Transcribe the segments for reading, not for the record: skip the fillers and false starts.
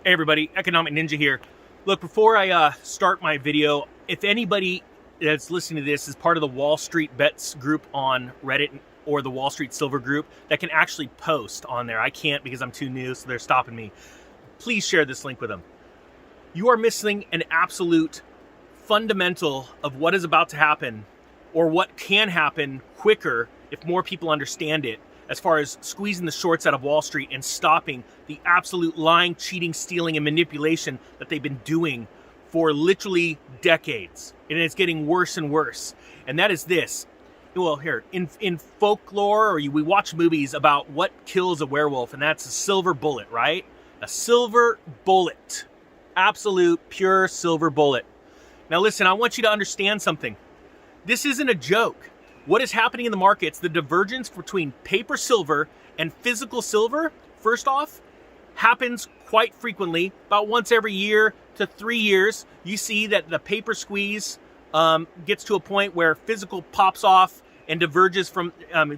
Hey everybody, Economic Ninja here. Look, before I start my video, if anybody that's listening to this is part of the Wall Street Bets group on Reddit or the Wall Street Silver group that can actually post on there, I can't because I'm too new, so they're stopping me. Please share this link with them. You are missing an absolute fundamental of what is about to happen or what can happen quicker if more people understand it, as far as squeezing the shorts out of Wall Street and stopping the absolute lying, cheating, stealing, and manipulation that they've been doing for literally decades. And it's getting worse and worse. And that is this. Well, here, in folklore, we watch movies about what kills a werewolf, and that's a silver bullet, right? A silver bullet. Absolute, pure silver bullet. Now listen, I want you to understand something. This isn't a joke. What is happening in the markets, the divergence between paper silver and physical silver, first off, happens quite frequently. About once every year to 3 years, you see that the paper squeeze gets to a point where physical pops off and diverges from,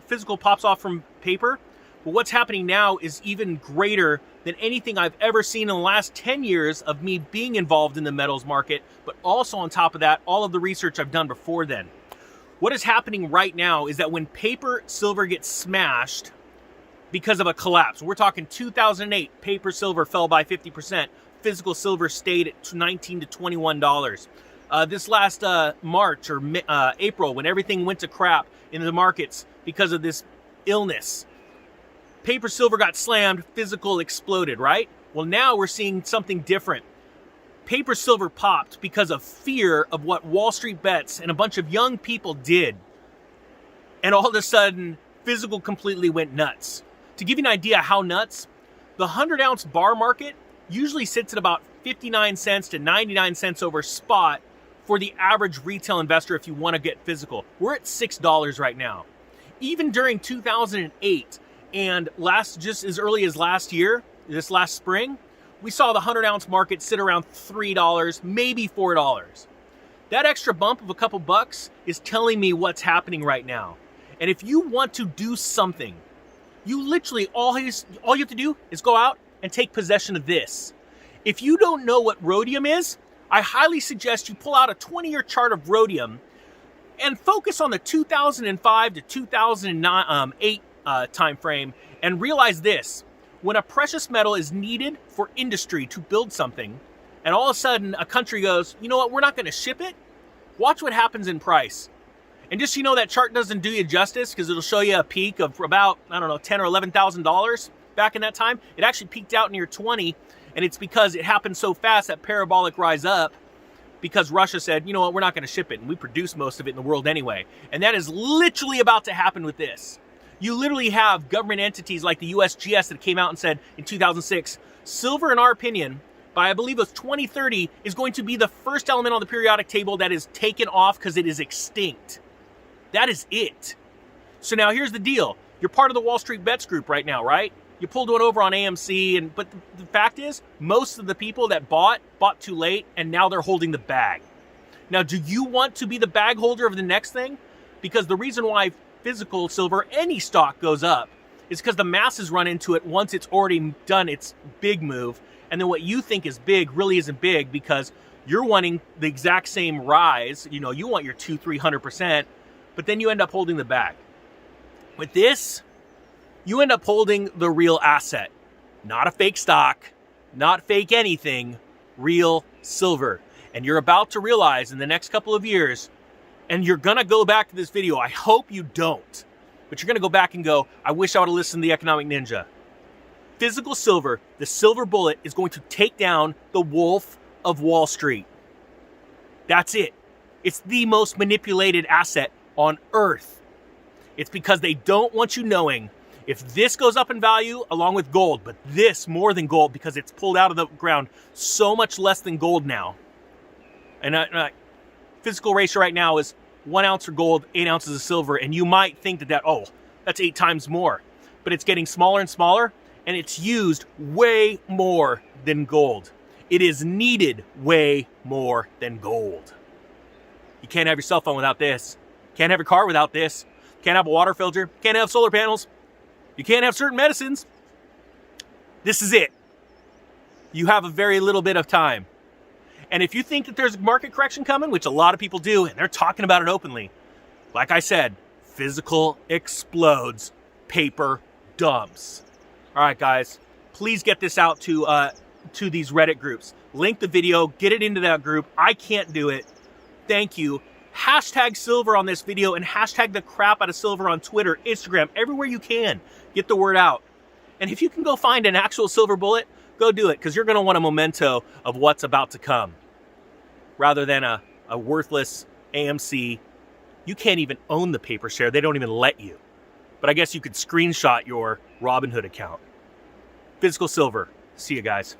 physical pops off from paper. But what's happening now is even greater than anything I've ever seen in the last 10 years of me being involved in the metals market, but also on top of that, all of the research I've done before then. What is happening right now is that when paper silver gets smashed because of a collapse, we're talking 2008, paper silver fell by 50%, physical silver stayed at $19 to $21. This last March or April, when everything went to crap in the markets because of this illness, paper silver got slammed, physical exploded, right? Well, now we're seeing something different. Paper silver popped because of fear of what Wall Street Bets and a bunch of young people did. And all of a sudden, physical completely went nuts. To give you an idea how nuts, the 100-ounce bar market usually sits at about 59 cents to 99 cents over spot for the average retail investor if you want to get physical. We're at $6 right now. Even during 2008 and just as early as last year, this last spring, we saw the 100-ounce market sit around $3, maybe $4. That extra bump of a couple bucks is telling me what's happening right now. And if you want to do something, you literally, all you have to do is go out and take possession of this. If you don't know what rhodium is, I highly suggest you pull out a 20-year chart of rhodium and focus on the 2005 to 2008 time frame and realize this. When a precious metal is needed for industry to build something, and all of a sudden a country goes, you know what, we're not going to ship it, watch what happens in price. And just so you know, that chart doesn't do you justice because it'll show you a peak of about, I don't know, $10,000 or $11,000 back in that time. It actually peaked out near 20, and it's because it happened so fast, that parabolic rise up, because Russia said, you know what, we're not going to ship it, and we produce most of it in the world anyway. And that is literally about to happen with this. You literally have government entities like the USGS that came out and said in 2006, silver, in our opinion, by I believe it was 2030, is going to be the first element on the periodic table that is taken off because it is extinct. That is it. So now here's the deal. You're part of the Wall Street Bets group right now, right? You pulled one over on AMC, but the fact is, most of the people that bought too late, and now they're holding the bag. Now, do you want to be the bag holder of the next thing? Because the reason why physical silver, any stock goes up, is because the masses run into it once it's already done its big move. And then what you think is big really isn't big because you're wanting the exact same rise. You know, you want your 200-300%, but then you end up holding the bag. With this, you end up holding the real asset. Not a fake stock, not fake anything, real silver. And you're about to realize in the next couple of years, and you're going to go back to this video. I hope you don't. But you're going to go back and go, I wish I would have listened to the Economic Ninja. Physical silver, the silver bullet, is going to take down the Wolf of Wall Street. That's it. It's the most manipulated asset on earth. It's because they don't want you knowing if this goes up in value along with gold, but this more than gold because it's pulled out of the ground so much less than gold now. And physical ratio right now is 1 ounce of gold, 8 ounces of silver. And you might think that's 8 times more. But it's getting smaller and smaller, and it's used way more than gold. It is needed way more than gold. You can't have your cell phone without this. Can't have your car without this. Can't have a water filter. Can't have solar panels. You can't have certain medicines. This is it. You have a very little bit of time. And if you think that there's a market correction coming, which a lot of people do, and they're talking about it openly, like I said, physical explodes, paper dumps. All right, guys, please get this out to these Reddit groups. Link the video, get it into that group. I can't do it. Thank you. Hashtag Silver on this video and hashtag the crap out of Silver on Twitter, Instagram, everywhere you can. Get the word out. And if you can go find an actual silver bullet, go do it, because you're going to want a memento of what's about to come, rather than a worthless AMC. You can't even own the paper share. They don't even let you. But I guess you could screenshot your Robinhood account. Physical silver. See you guys.